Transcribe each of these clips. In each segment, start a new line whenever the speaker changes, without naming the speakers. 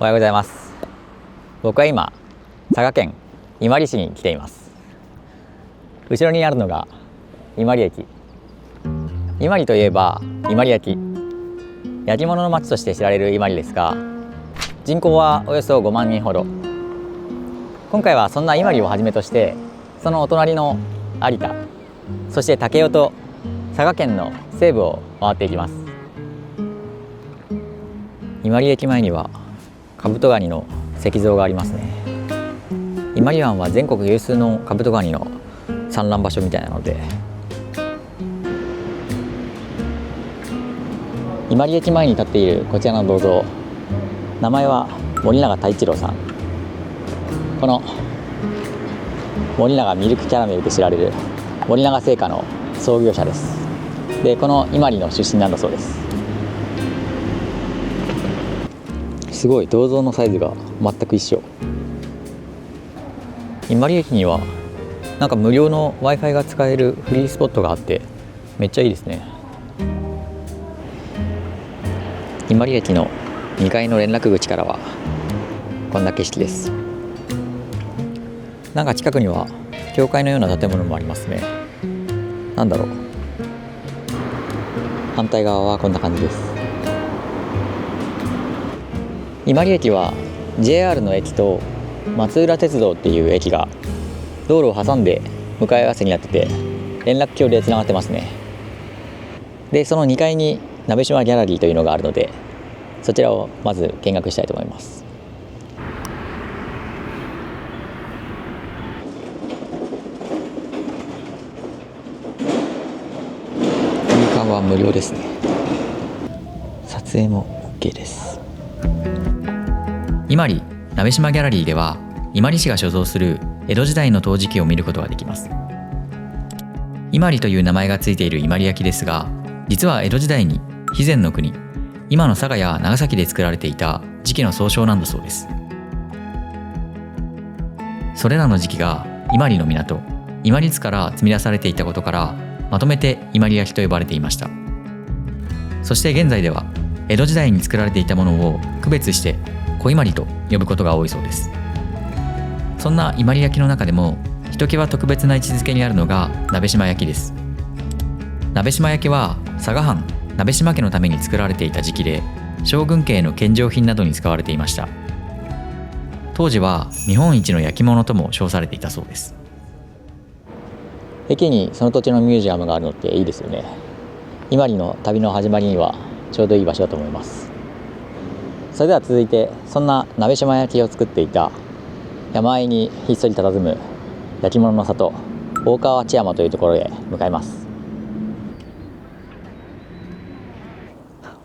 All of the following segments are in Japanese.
おはようございます。僕は今佐賀県伊万里市に来ています。後ろにあるのが伊万里駅。伊万里といえば伊万里焼き物の町として知られる伊万里ですが、人口はおよそ5万人ほど。今回はそんな伊万里をはじめとして、そのお隣の有田、そして武雄と佐賀県の西部を回っていきます。伊万里駅前にはカブトガニの石像がありますね。伊万里湾は全国有数のカブトガニの産卵場所みたいなので、伊万里駅前に立っているこちらの銅像、名前は森永太一郎さん。この森永ミルクキャラメルで知られる森永製菓の創業者です。で、この伊万里の出身なんだそうです。すごい、銅像のサイズが全く一緒。伊万里駅にはなんか無料の Wi-Fi が使えるフリースポットがあって、めっちゃいいですね。伊万里駅の2階の連絡口からはこんな景色です。なんか近くには教会のような建物もありますね。なんだろう、反対側はこんな感じです。伊万里駅は JR の駅と松浦鉄道っていう駅が道路を挟んで向かい合わせになってて、連絡橋でつながってますね。で、その2階に鍋島ギャラリーというのがあるので、そちらをまず見学したいと思います。入館は無料ですね。撮影も OK です。
伊万里鍋島ギャラリーでは、伊万里市が所蔵する江戸時代の陶磁器を見ることができます。伊万里という名前がついている伊万里焼ですが、実は江戸時代に肥前の国、今の佐賀や長崎で作られていた磁器の総称なんだそうです。それらの磁器が伊万里の港、伊万里津から積み出されていたことから、まとめて伊万里焼と呼ばれていました。そして現在では江戸時代に作られていたものを区別して小伊万里と呼ぶことが多いそうです。そんな伊万里焼の中でもひときわ特別な位置づけにあるのが鍋島焼です。鍋島焼は佐賀藩鍋島家のために作られていた磁器で、将軍家への献上品などに使われていました。当時は日本一の焼き物とも称されていたそうです。
駅にその土地のミュージアムがあるのっていいですよね。伊万里の旅の始まりにはちょうどいい場所だと思います。それでは続いて、そんな鍋島焼を作っていた山あいにひっそり佇む焼き物の里、大川内山というところへ向かいます。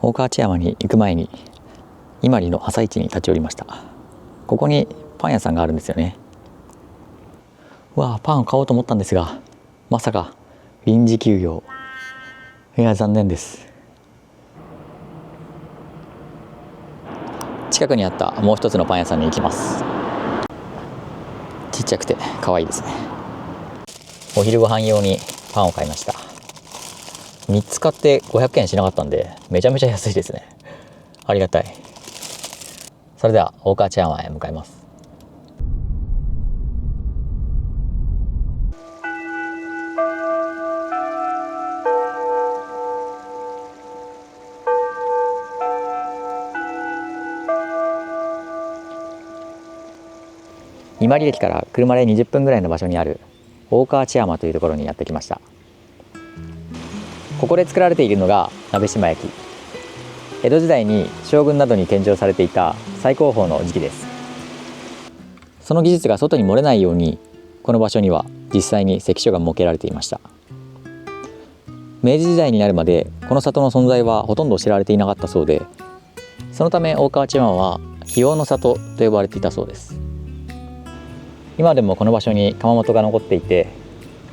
大川内山に行く前に伊万里の朝市に立ち寄りました。ここにパン屋さんがあるんですよね。パンを買おうと思ったんですが、まさか臨時休業。いや、残念です。近くにあったもう一つのパン屋さんに行きます。ちっちゃくて可愛いですね。お昼ご飯用にパンを買いました。3つ買って500円しなかったんで、めちゃめちゃ安いですね。ありがたい。それでは大川内山へ向かいます。伊万里駅から車で20分ぐらいの場所にある大川内山というところにやってきました。ここで作られているのが鍋島焼。江戸時代に将軍などに献上されていた最高峰の磁器です。その技術が外に漏れないように、この場所には実際に関所が設けられていました。明治時代になるまでこの里の存在はほとんど知られていなかったそうで、そのため大川内山は秘湯の里と呼ばれていたそうです。今でもこの場所に窯元が残っていて、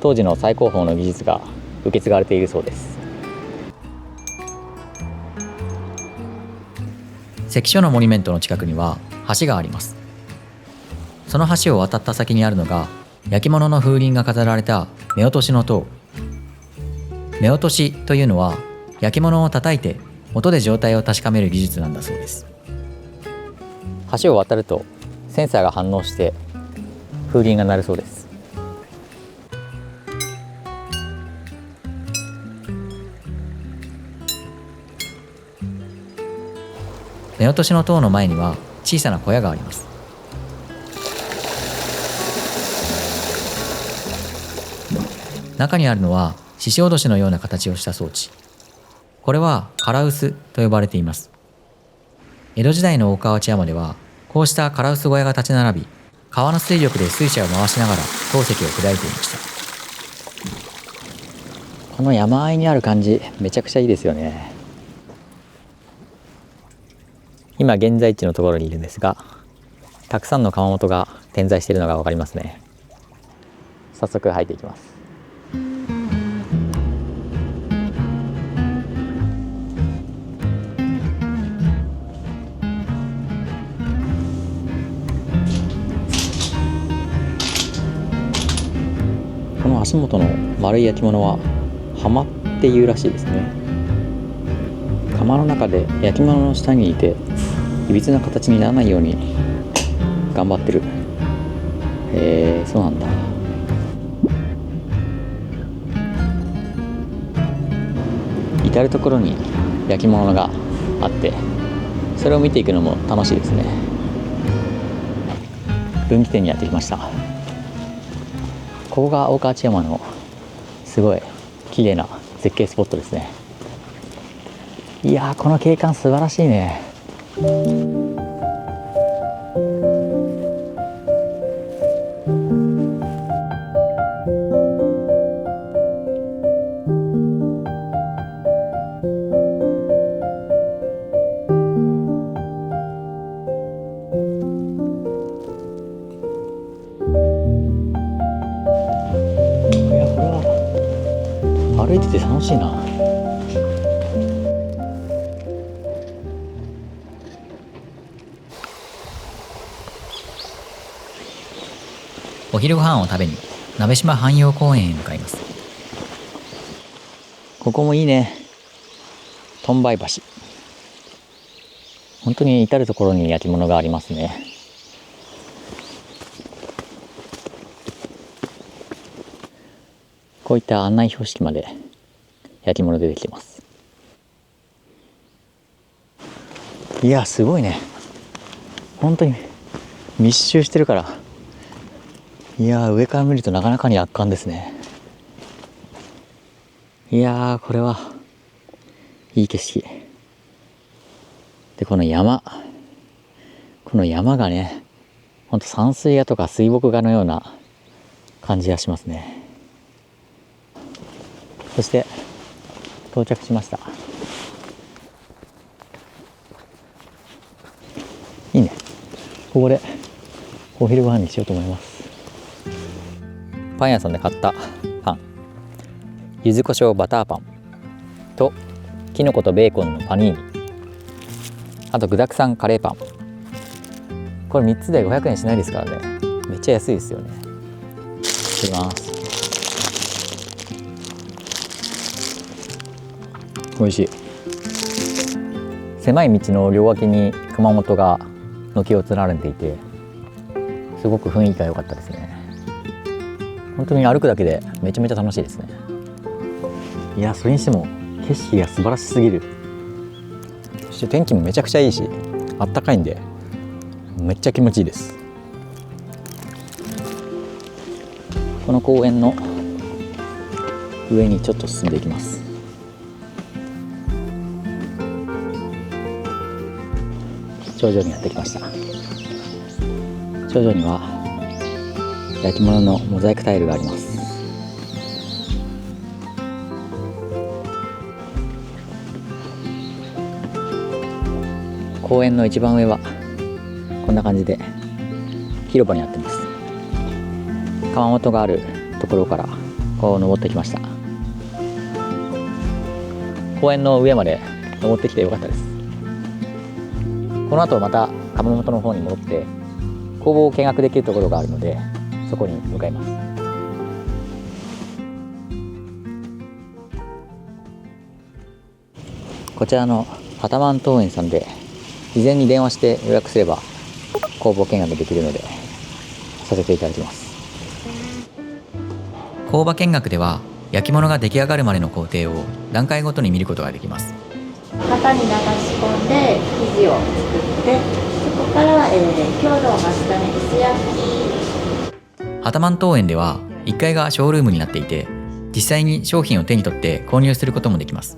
当時の最高峰の技術が受け継がれているそうです。
関所のモニュメントの近くには橋があります。その橋を渡った先にあるのが、焼き物の風鈴が飾られた目落としの塔。目落としというのは焼き物を叩いて音で状態を確かめる技術なんだそうです。
橋を渡るとセンサーが反応して風鈴が鳴るそうです。
目落としの塔の前には小さな小屋があります。中にあるのは獅子おどしのような形をした装置。これは唐臼と呼ばれています。江戸時代の大河内山ではこうした唐臼小屋が立ち並び、川の水力で水車を回しながら陶石を砕いていました。
この山あいにある感じ、めちゃくちゃいいですよね。今現在地のところにいるんですが、たくさんの窯元が点在しているのが分かりますね。早速入っていきます。この足元の丸い焼き物は浜っていうらしいですね。窯の中で焼き物の下にいていびつな形にならないように頑張ってる。そうなんだ。至る所に焼き物があって、それを見ていくのも楽しいですね。分岐点にやってきました。ここが大河内山のすごい綺麗な絶景スポットですね。いやー、この景観素晴らしいね。歩いてて楽しいな。
お昼ご飯を食べに鍋島藩陽公園へ向かいます。
ここもいいね。トンバイ橋。本当に至る所に焼き物がありますね。こういった案内標識まで焼き物出てきてます。いや、すごいね。本当に密集してるから、いやー、上から見るとなかなかに圧巻ですね。いやー、これはいい景色で、この山がね、ほんと山水画とか水墨画のような感じがしますね。そして到着しました。いいね。ここでお昼ご飯にしようと思います。パン屋さんで買ったパン、柚子胡椒バターパンときのことベーコンのパニーニ、あと具沢山カレーパン。これ3つで500円しないですからね。めっちゃ安いですよね。いただきます。美味しい。狭い道の両脇に熊本が軒を連ねていて、すごく雰囲気が良かったですね。本当に歩くだけでめちゃめちゃ楽しいですね。いや、それにしても景色が素晴らしすぎる。そして天気もめちゃくちゃいいし、あったかいんでめっちゃ気持ちいいです。この公園の上にちょっと進んでいきます。頂上にやってきました。頂上には焼き物のモザイクタイルがあります。公園の一番上はこんな感じで広場になってます。窯元があるところからこう登ってきました。公園の上まで登ってきてよかったです。この後また窯元の方に戻って工房を見学できるところがあるので、そこに向かいます。こちらのはたまん桃園さんで事前に電話して予約すれば工房見学できるのでさせていただきます。
工場見学では焼き物が出来上がるまでの工程を段階ごとに見ることができます。
型に流し込んで生地を作って、そこから、強度を増すため薄焼き。
はたまん桃園では1階がショールームになっていて、実際に商品を手に取って購入することもできます。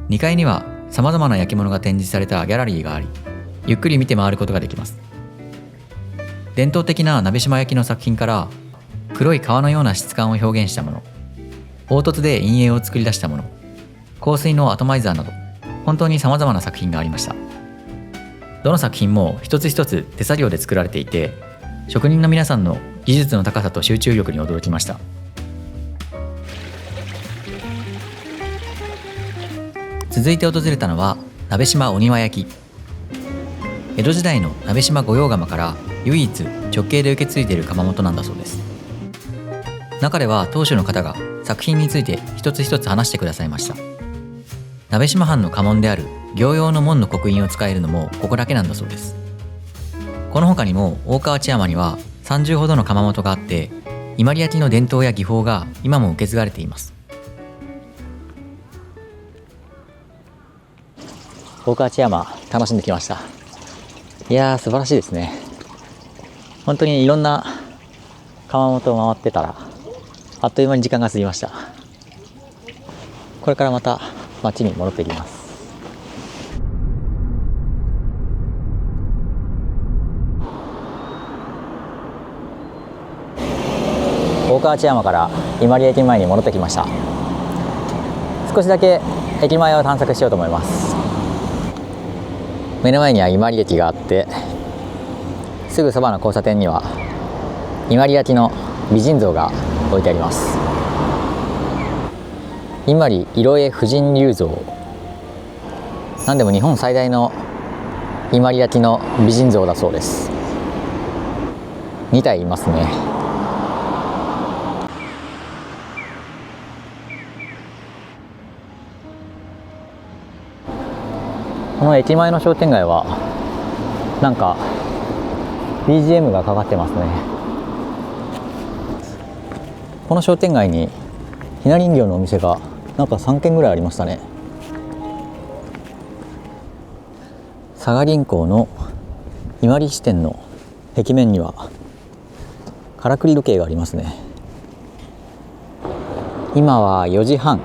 2階にはさまざまな焼き物が展示されたギャラリーがあり、ゆっくり見て回ることができます。伝統的な鍋島焼の作品から黒い革のような質感を表現したもの、凹凸で陰影を作り出したもの、香水のアトマイザーなど、本当にさまざまな作品がありました。どの作品も一つ一つ手作業で作られていて、職人の皆さんの技術の高さと集中力に驚きました。続いて訪れたのは鍋島お庭焼き。江戸時代の鍋島御用窯から唯一直系で受け継いでいる窯元なんだそうです。中では当主の方が作品について一つ一つ話してくださいました。鍋島藩の家紋である行用の門の刻印を使えるのもここだけなんだそうです。この他にも大川内山には30ほどの窯元があって、伊万里焼の伝統や技法が今も受け継がれています。
大川内山楽しんできました。いやー素晴らしいですね。本当にいろんな窯元を回ってたらあっという間に時間が過ぎました。これからまた町に戻っていきます。大川内山から伊万里駅前に戻ってきました。少しだけ駅前を探索しようと思います。目の前には伊万里駅があって、すぐそばの交差点には伊万里焼の美人像が置いてあります。伊万里色絵婦人立像、なんでも日本最大の伊万里焼の美人像だそうです。2体いますね。この駅前の商店街はなんか BGM がかかってますね。この商店街にひな人形のお店がなんか3軒ぐらいありましたね。佐賀銀行の伊万里支店の壁面にはからくり時計がありますね。今は4時半、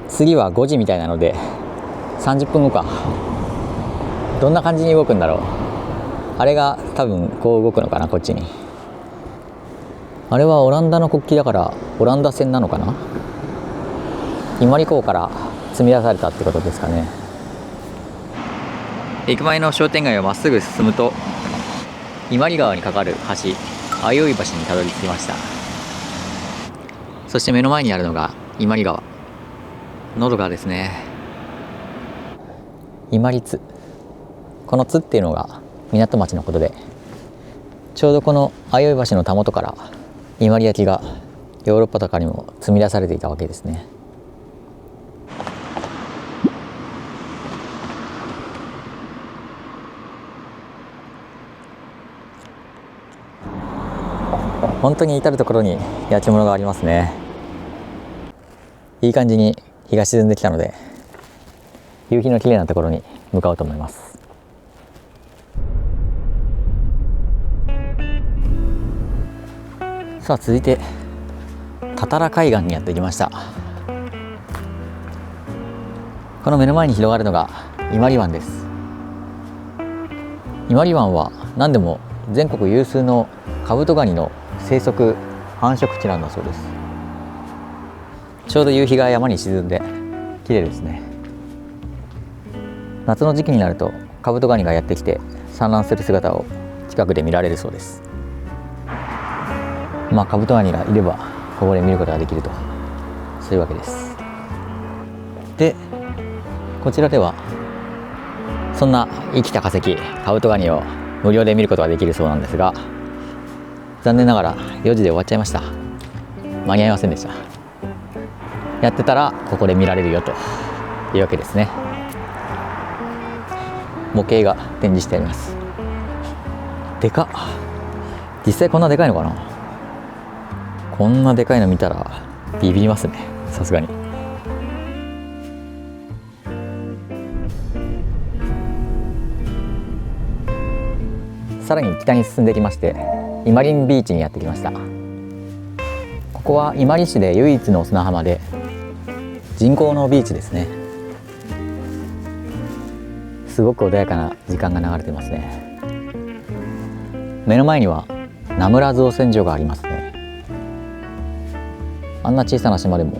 次は5時みたいなので30分後か。どんな感じに動くんだろう。あれが多分こう動くのかな、こっちに。あれはオランダの国旗だからオランダ船なのかな。伊万里港から積み出されたってことですかね。駅前の商店街をまっすぐ進むと伊万里川に架かる橋、相生橋にたどり着きました。そして目の前にあるのが伊万里川、のどかですね。伊万里津、この津っていうのが港町のことで、ちょうどこの相生橋のたもとから伊万里焼がヨーロッパとかにも積み出されていたわけですね。本当に至る所に焼き物がありますね。いい感じに日が沈んできたので、夕日の綺麗なところに向かおうと思います。さあ続いて多々良海岸にやってきました。この目の前に広がるのが伊万里湾です。伊万里湾は何でも全国有数のカブトガニの生息繁殖地なんだそうです。ちょうど夕日が山に沈んで綺麗ですね。夏の時期になるとカブトガニがやってきて産卵する姿を近くで見られるそうです。まあカブトガニがいればここで見ることができると、そういうわけです。でこちらではそんな生きた化石カブトガニを無料で見ることができるそうなんですが、残念ながら4時で終わっちゃいました。間に合いませんでした。やってたらここで見られるよというわけですね。模型が展示してあります。でかっ。実際こんなでかいのかな。こんなでかいの見たらビビりますね、さすがに。さらに北に進んできまして、伊万里ビーチにやってきました。ここは伊万里市で唯一の砂浜で人工のビーチですね。すごく穏やかな時間が流れてますね。目の前には名村造船所がありますね。あんな小さな島でも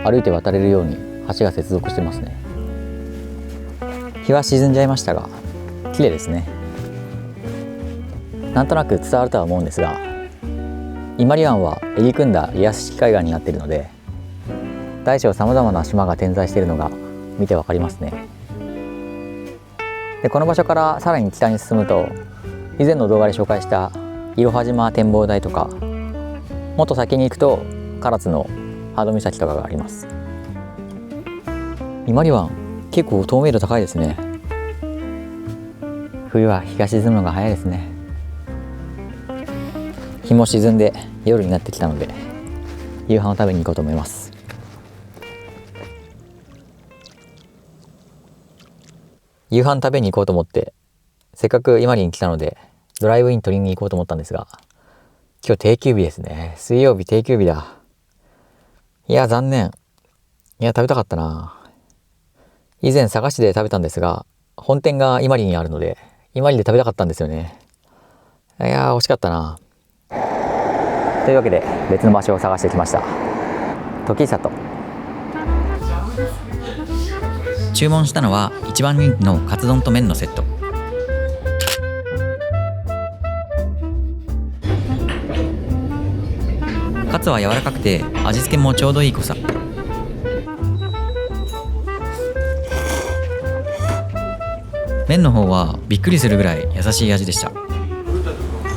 歩いて渡れるように橋が接続してますね。日は沈んじゃいましたが綺麗ですね。なんとなく伝わるとは思うんですが、伊万里湾は入り組んだリアス式海岸になっているので、大小さまざまな島が点在しているのが見てわかりますね。でこの場所からさらに北に進むと、以前の動画で紹介したいろは島展望台とか、もっと先に行くと唐津の波戸岬とかがあります。伊万里湾結構透明度高いですね。冬は日が沈むのが早いですね。日も沈んで夜になってきたので、夕飯を食べに行こうと思います。夕飯食べに行こうと思って、せっかく伊万里に来たのでドライブイン取りに行こうと思ったんですが、今日定休日ですね。水曜日定休日だ。いや残念。いや食べたかったな。以前佐賀市で食べたんですが、本店が伊万里にあるので伊万里で食べたかったんですよね。いや惜しかったな。というわけで別の場所を探してきました。時里。
注文したのは一番人気のカツ丼と麺のセット。カツは柔らかくて味付けもちょうどいい濃さ。麺の方はびっくりするぐらい優しい味でした。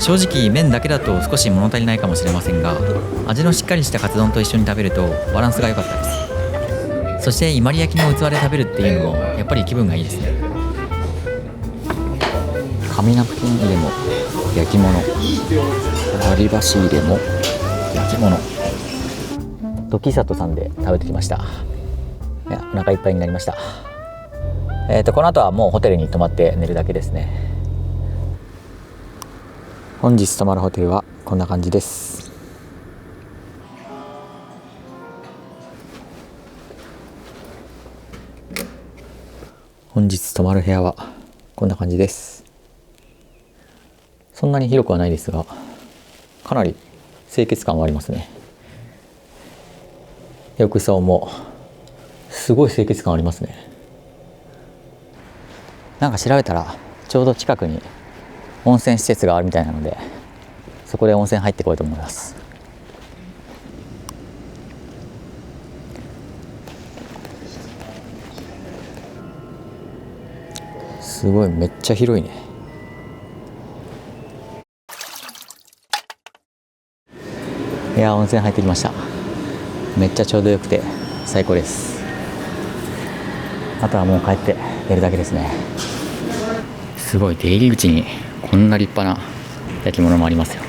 正直麺だけだと少し物足りないかもしれませんが、味のしっかりしたカツ丼と一緒に食べるとバランスが良かったです。そして伊万里焼きの器で食べるっていうのもやっぱり気分がいいですね。
紙ナプキン入れも焼き物、割り箸入れも焼き物。時里さんで食べてきました。いやお腹いっぱいになりました。この後はもうホテルに泊まって寝るだけですね。本日泊まるホテルはこんな感じです。本日泊まる部屋はこんな感じです。そんなに広くはないですが、かなり清潔感はありますね。浴槽もすごい清潔感ありますね。なんか調べたらちょうど近くに温泉施設があるみたいなので、そこで温泉入ってこようと思います。すごいめっちゃ広いね。いや温泉入ってきました。めっちゃちょうどよくて最高です。あとはもう帰って寝るだけですね。すごい出入り口にこんな立派な焼き物もありますよ。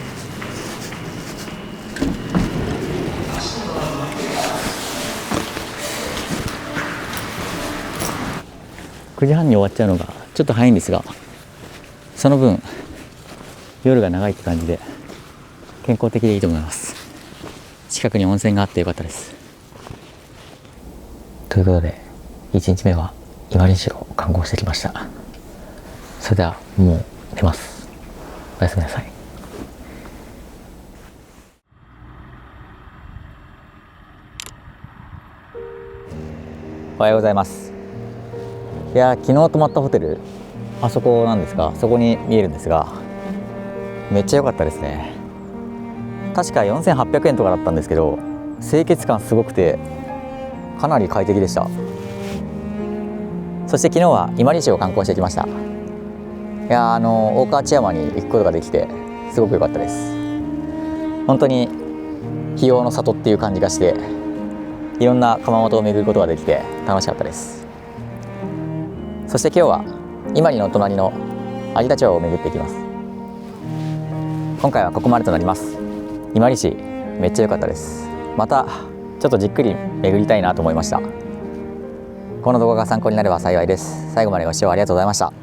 9時半に終わっちゃうのがちょっと早いんですが、その分夜が長いって感じで健康的でいいと思います。近くに温泉があってよかったです。ということで1日目は伊万里市を観光してきました。それではもう寝ます。おやすみなさい。おはようございます。いや昨日泊まったホテル、あそこなんですが、そこに見えるんですが、めっちゃ良かったですね。確か4800円とかだったんですけど、清潔感すごくてかなり快適でした。そして昨日は伊万里市を観光してきました。いや大川内山に行くことができてすごく良かったです。本当に費用の里っていう感じがして、いろんな窯元を巡ることができて楽しかったです。そして今日は伊万里の隣の有田町を巡っていきます。今回はここまでとなります。伊万里市めっちゃ良かったです。またちょっとじっくり巡りたいなと思いました。この動画が参考になれば幸いです。最後までご視聴ありがとうございました。